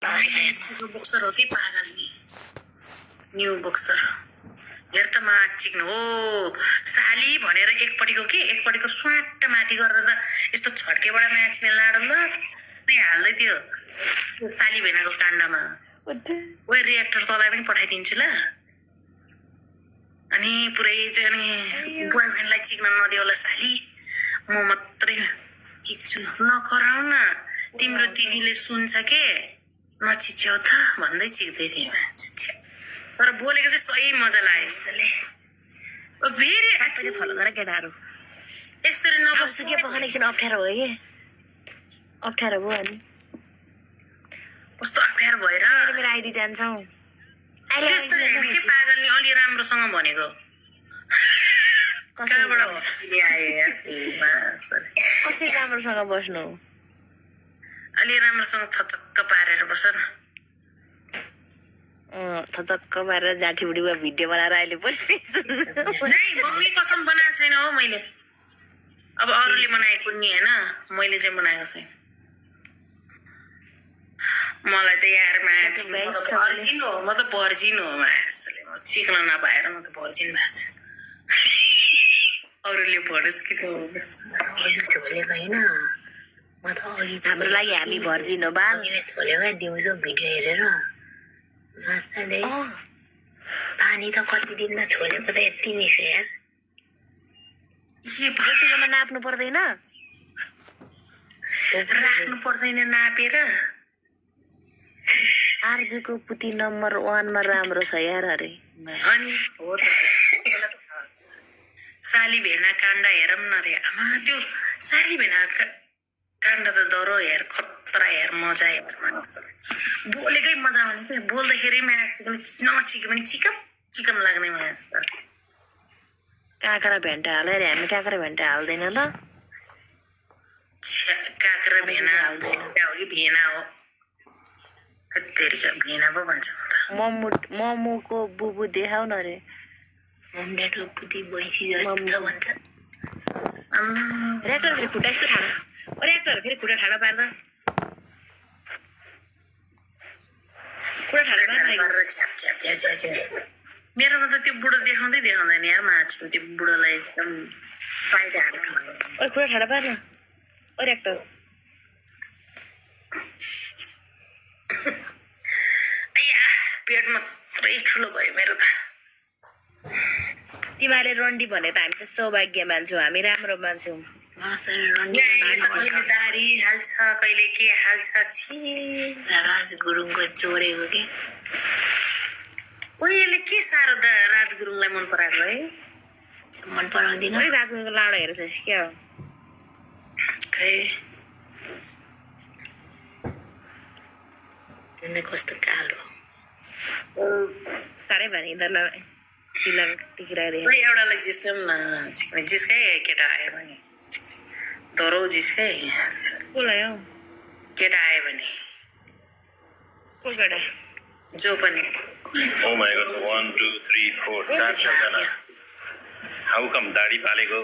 Boxer हो कि पागल नि न्यू बोक्सर हेर त माग चिक्नु हो साली भनेर एकपट्टिको के एकपट्टिको स्वाट माथि गरेर त यस्तो छड्केबाट नाच्ने लाडो ल हाल्दै थियो साली भेनाको काण्डमा ओ रिएक्टर तँलाई पनि पठाइदिन्छु ल अनि पुरै चाहिँ अनि बोयफ्रेन्डलाई चिक्न नदियो होला साली म मात्रै चिक्छु नकराउ न तिम्रो दिदीले सुन्छ के नचिच्याउ त भन्दै चिक्दै थिएँ तर बोलेको चाहिँ सही मजा लाग्यो फेरि आजले फलो गर केटाहरू यसरी नबस्नु के पखान एकछिन अप्ठ्यारो हो कि अप्ठ्यारो भयो अनि कस्तो अप्ठ्यारो भएर मेरो आइडी जान्छौँ त्यस्तै होइन के पागलले अलि राम्रोसँग भनेको कसरी राम्रोसँग बस्नु अलि राम्रोसँग थचक्क पारेर बस न थचक्क पारेर जाठी बुढीमा भिडियो बनाएर अहिले मम्मी कसम बनाएको छैन हो मैले अब अरूले बनाएको नि होइन मैले चाहिँ बनाएको छैन मलाई त यार भर्जिन हो म त भर्जिन हो मासले म चिक्न नपाएर म त भर्जिन भएको छु अरूले भरोस् कि छोलेको होइन म त अघि हाम्रो लागि हामी भर्जिन हो बाल छोलेको दिउँसो भिडियो हेरेर मजाले पानी त कति दिनमा छोलेको त यति निस्यो यार भोटिकोमा नाप्नु पर्दैन राख्नु पर्दैन नापेर आर्जुको पुती नम्बर 1 मा राम्रो छ यार अरे अनि हो त साली भेना काण्ड हेरौँ न रे आमा त्यो साली भेना काण्ड त डरो हेर खतरा हेर मजा हेर बोलेकै मजा आउने क्या बोल्दाखेरि नचिके पनि चिकम लाग्ने मान्छे काँक्रा भेन्टा हाल्यो अरे हामी काँक्रा भेन्टा हाल्दैन ल काँक्रा भेना हो कि भेना हो भेना पो भन्छ मोमोको बुबु देखाउ न रे मम्मीको बुद्धि भैँसी जस्तो भन्छ ऱ्याक्टर फेरि खुट्टा यस्तो ठाडो ऱ्याक्टर फेरि खुट्टा ठाडो पार्दा खुट्टा ठाडो मेरोमा त त्यो बुढो देखाउँदैन यार माछु त्यो बुढोलाई एकदम फाइदा हाल्नु खुट्टा ठाडो पार्न ओ ऱ्याक्टर पेट मात्रै ठुलो भयो मेरो त तिमीले रन्डी भने त हामी त सौभाग्य मान्छौँ हामी राम्रो मान्छौँ कहिले दारी हाल्छ कहिले के हाल्छ राज गुरुङको चोरेको के उहिले के साह्रो त राज गुरुङलाई मन पराएको है मन पराउँदिन है राज गुरुङको लाडो हेरेछ क्या हो खै कस्तो कालो साह्रै भने एउटालाई जिस्काउँ न जिस्कै केटा आयो भने धरो जिस्कै कसलाई हौ केटा आयो भने केटा जो पनि Oh my god, 1, 2, 3, 4, 4 How come दाढी पालेको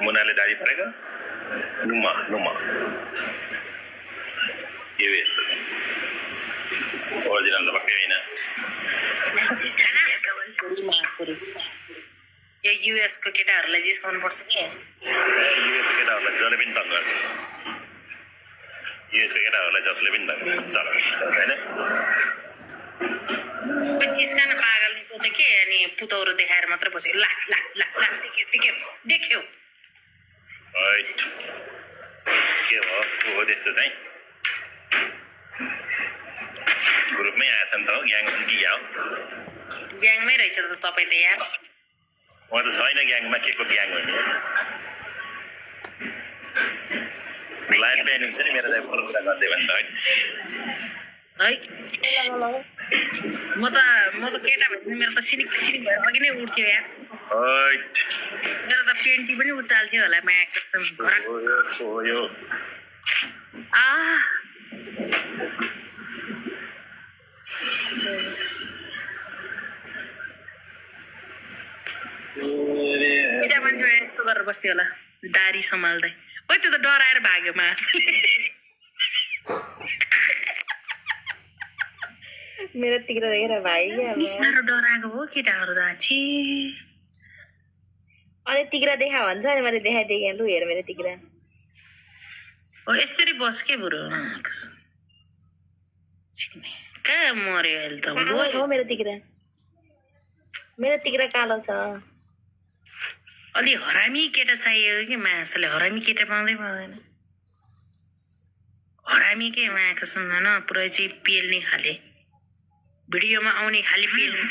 मुनाले दाढी पालेको नुमा यो यस्तो ओरिजिनल त पक्कै होइन यो युएस को केटाहरूलाई जिस्काउनु पर्छ कि युएस को केटाहरूलाई जसले पनि तङ गर्छ युएस को केटाहरूलाई जसले पनि तङ गर्छ होइन जिस्कान पागल सोच के अनि पुतौरो देखाएर मात्र बस्यो ला देख्यो के हो त्यस्तो चाहिँ ग्रुपमै आएछ नि त हो ग्याङ कि क्या हो ग्याङमै रहेछ त तपाईँ त यार म त छैन ग्याङमा के को ग्याङ हो नि लाइफ प्लान हुन्छ नि मेरो चाहिँ फरक कुरा गर्दै भने त है म त केटा भएपछि मेरो त सिनिक भएर अघि नै उठ्थ्यो यार मेरो त पेन्टी पनि उचाल्थ्यो होला माया कसम केटा मान्छे यस्तो गरेर बस्थ्यो होला दारी सम्हाल्दै ओ त्यो त डराएर भाग्यो मासले मेरो तिग्रा देखेर भाइ क्या साह्रो डराएको हो केटाहरू त छि अनि तिग्रा देखा भन्छ अनि मैले देखाइदिएँ क्या लु हेर मेरो तिग्रा हो यसरी बस के बुढो कहाँ मर्यो अहिले त हो मेरो तिग्रा कालो छ अलि हरामी केटा चाहिएको कि मासले हरामी केटा पाउँदै पाउँदैन हरामी के मायाको सुन्नु न पुरै चाहिँ पेल्ने खाले भिडियोमा आउने खाले पेल्ने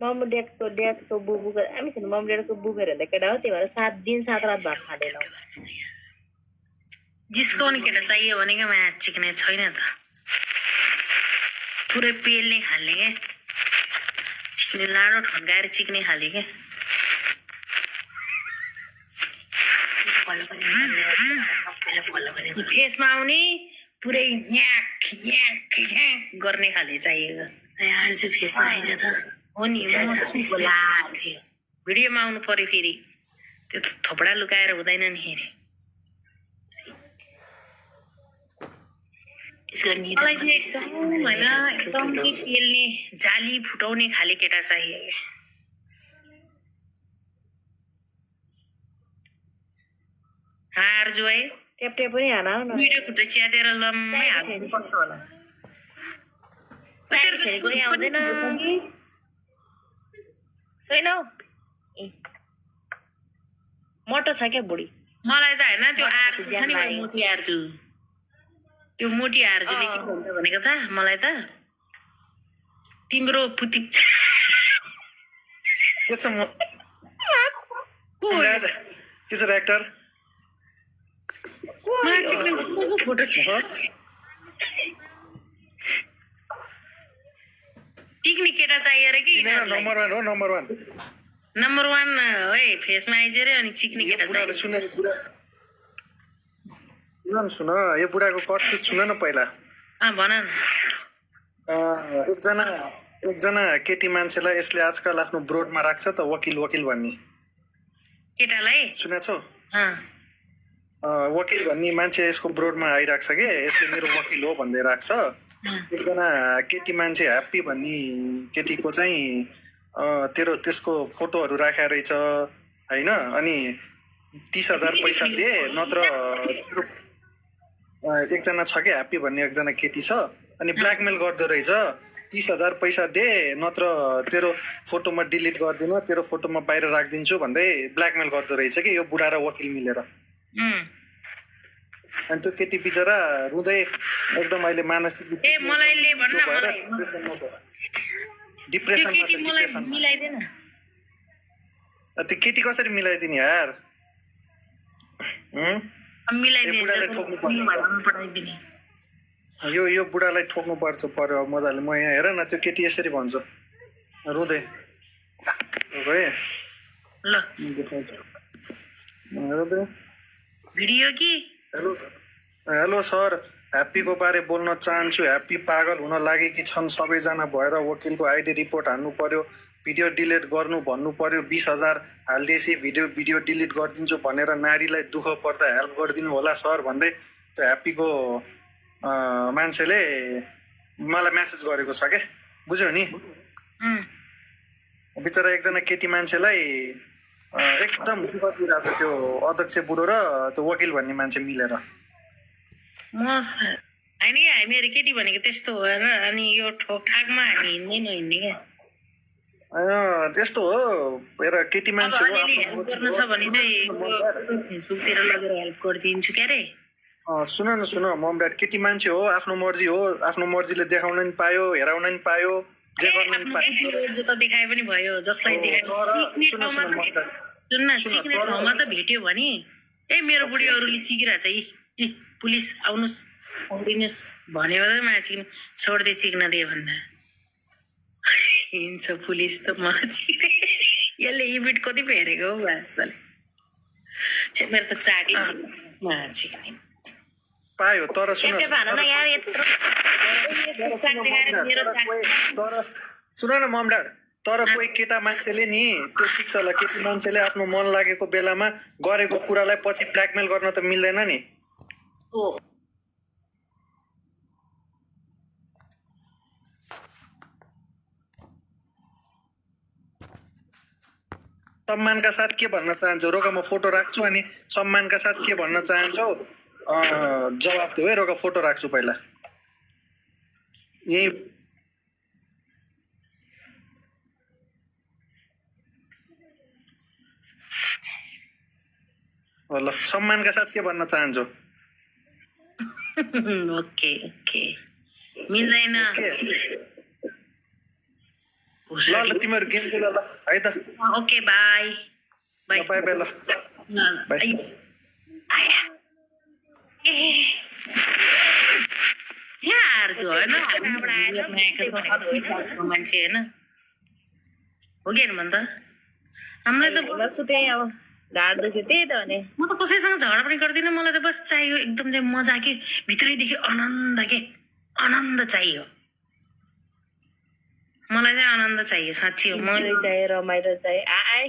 मम्मी ड्याडको बुबुको हामी छैन मम्मी ड्याडको बुबुहरू हेर्दा केटा हो त्यही भएर 7 दिन 7 रात भात खाँदैनौ जिस्काउने केटा चाहियो भनेको माया चिक्ने छैन त पुरै पेल्ने खाले के चिक्ने लाडो ठन्काएर चिक्ने खाले के फेसमा आउने पुरै याक याक याक गर्ने खाले चाहिएको फेसमा आइज त हो नि भिडियोमा आउनु पर्यो फेरि त्यो थोपडा लुकाएर हुँदैन नि फेरि मलाई चाहिँ एकदम होइन एकदम के पेल्ने जाली फुटाउने खाले केटा चाहियो हार जो है ट्याप पनि हान न भिडियो खुट्टा च्यातेर लम्मै हाल्नु पर्छ होला आउँदैन छैन मोटो छ क्या बुढी मलाई त होइन त्यो आर्जु छ नि मोटी आर्जु त्यो मोटी आर्जुले के भन्छ भनेको त मलाई त तिम्रो पुति के छ एक्टर फोटो टिक्ने केटा चाहियो रे कि नम्बर 1 हो नम्बर 1 नम्बर 1 है फेसमा आइज रे अनि चिक्ने केटा चाहियो सुन यो बुढाको कष्ट सुन न पहिला भन न एकजना केटी मान्छेलाई यसले आजकल आफ्नो ब्रोडमा राख्छ त वकिल भन्ने केटालाई सुनेछौ वकिल भन्ने मान्छे यसको ब्रोडमा आइराख्छ के यसले मेरो वकिल हो भन्दै राख्छ। एकजना केटी मान्छे ह्याप्पी भन्ने केटीको चाहिँ त्यसको फोटोहरू राखेर रहेछ हैन। अनि 30,000 पैसा दिए नत्र एकजना छ के ह्याप्पी भन्ने एकजना केटी छ अनि ब्ल्याकमेल गर्दै रहेछ। 30,000 पैसा दे नत्र तेरो फोटोमा डिलिट गर्दिन तेरो फोटोमा बाहिर राखिदिन्छु भन्दै ब्ल्याकमेल गर्दै रहेछ कि यो बुढा र वकिल मिलेर। अनि त्यो केटी बिचरा रुँदै एकदम अहिले मानसिक डिप्रेसनमा त्यो केटी कसरी मिलाइदिने यार? यो बुढालाई ठोक्नु पर्यो मजाले। म यहाँ हेर न त्यो केटी यसरी भन्छ रुँदै भिडियो कि हेलो सर, ह्याप्पीको बारे बोल्न चाहन्छु। ह्याप्पी पागल हुन लागेकी छन्। सबैजना भएर वकिलको आइडी रिपोर्ट हान्नु पर्यो, भिडियो डिलिट गर्नु भन्नु पर्यो। 20,000 हालिदिएपछि भिडियो डिलिट गरिदिन्छु भनेर नारीलाई दुःख पर्दा हेल्प गरिदिनु होला सर भन्दै त्यो ह्याप्पीको मान्छेले मलाई मेसेज गरेको छ के, बुझ्यौ नि? बिचरा एकजना केटी मान्छेलाई एकदम दुःख दिइरहेको छ त्यो अध्यक्ष बुढो र त्यो वकिल भन्ने मान्छे मिलेर। होइन हामीहरू केटी भनेको त्यस्तो हो र। अनि यो ठोकठाकमा हामी हिँड्ने क्या त्यस्तो हो। हेर केटी मान्छे गर्नु छ भने चाहिँ फेसबुकतिर लगेर हेल्प गरिदिन्छु क्या रे। सुन न सुन मम ड्याड, केटी मान्छे हो, आफ्नो मर्जी हो, आफ्नो मर्जीले देखाउन नि पायो, हेराउन नि पायो, जे गर्न नि पायो। जो त देखाए पनि भयो, जसलाई देखाए सुन्न चिक्ने ठाउँमा त भेट्यो भने मेरो बुढी अरूले चिकिरहेछ यी पुलिस आउनुहोस् आउदिनुहोस् भन्यो भने मा चिक्ने छोड्दै चिक्न दिए भन्दा हिँड्छ पुलिस त म चिक्ने। यसले इबिट कति हेरेको हो भाषाले मेरो त चाकै मा चिक्ने पायो। तर सुन न मम ड्याड, तर कोही केटा मान्छेले नि त्यो शिक्षालाई केटी मान्छेले आफ्नो मन लागेको बेलामा गरेको कुरालाई पछि ब्ल्याकमेल गर्न त मिल्दैन नि। सम्मानका साथ के भन्न चाहन्छौ रोका म फोटो राख्छु अनि सम्मानका साथ के भन्न चाहन्छौ जवाफ देऊ है रोका फोटो राख्छु पहिला यही ल सम्मानका साथ के भन्न चाहन्छौ ओके ओके मिल्दैन ल तिमीहरू गेम खेल ल है त okay by by by by ल बाई यार जो होइन मान्छे होइन हो कि होइन भन त हामीलाई त बस्छु त्यही अब ढाड दुख्यो त्यही त भने म त कसैसँग झगडा पनि गर्दिनँ मलाई त बस चाहियो एकदम चाहिँ मजा के भित्रैदेखि आनन्द चाहियो मलाई चाहिँ आनन्द चाहियो साँच्ची हो मलाई चाहियो रमाइलो चाहियो आए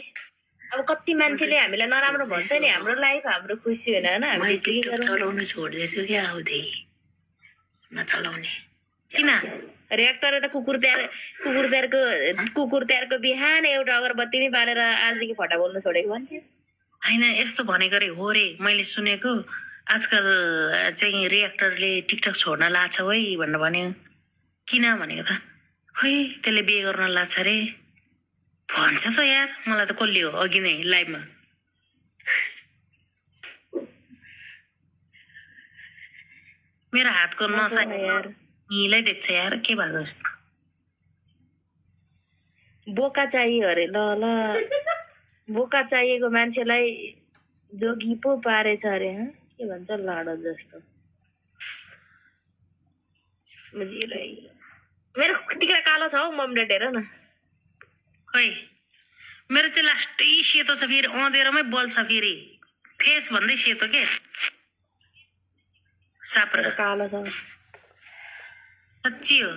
अब कति मान्छेले हामीलाई नराम्रो भन्छ नि हाम्रो लाइफ हाम्रो खुसी होइन होइन हामीले के गरौँ चलाउनु छोडिदिएछु क्या आउँदै नचलाउने किन रियाक्टर त कुकुर तिहारको बिहान एउटा अगरबत्ती नै बालेर आजदेखि फटा बोल्नु छोडेको भन्थ्यो होइन यस्तो भनेको रे हो रे मैले सुनेको आजकल चाहिँ रियाक्टरले टिकटक छोड्न लाग्छ है भनेर भन्यो किन भनेको त खै त्यसले बिहे गर्न लाग्छ रे भन्छ त यार मलाई त कसले हो अघि नै लाइभमा मेरो हातको नसा यार यहीँलाई देख्छ यार के भएको जस्तो बोका चाहियो अरे ल ल बोका चाहिएको मान्छेलाई जोगी पो पारेछ अरे के भन्छ लाडो जस्तो मेरो टिक्रा कालो छ हौ मम्लेट हेर न खै मेरो चाहिँ लास्टै सेतो छ फेरि अँधेरोमै बल्छ फेरि फेस भन्दै सेतो के साप्रा कालो छ साँच्ची हो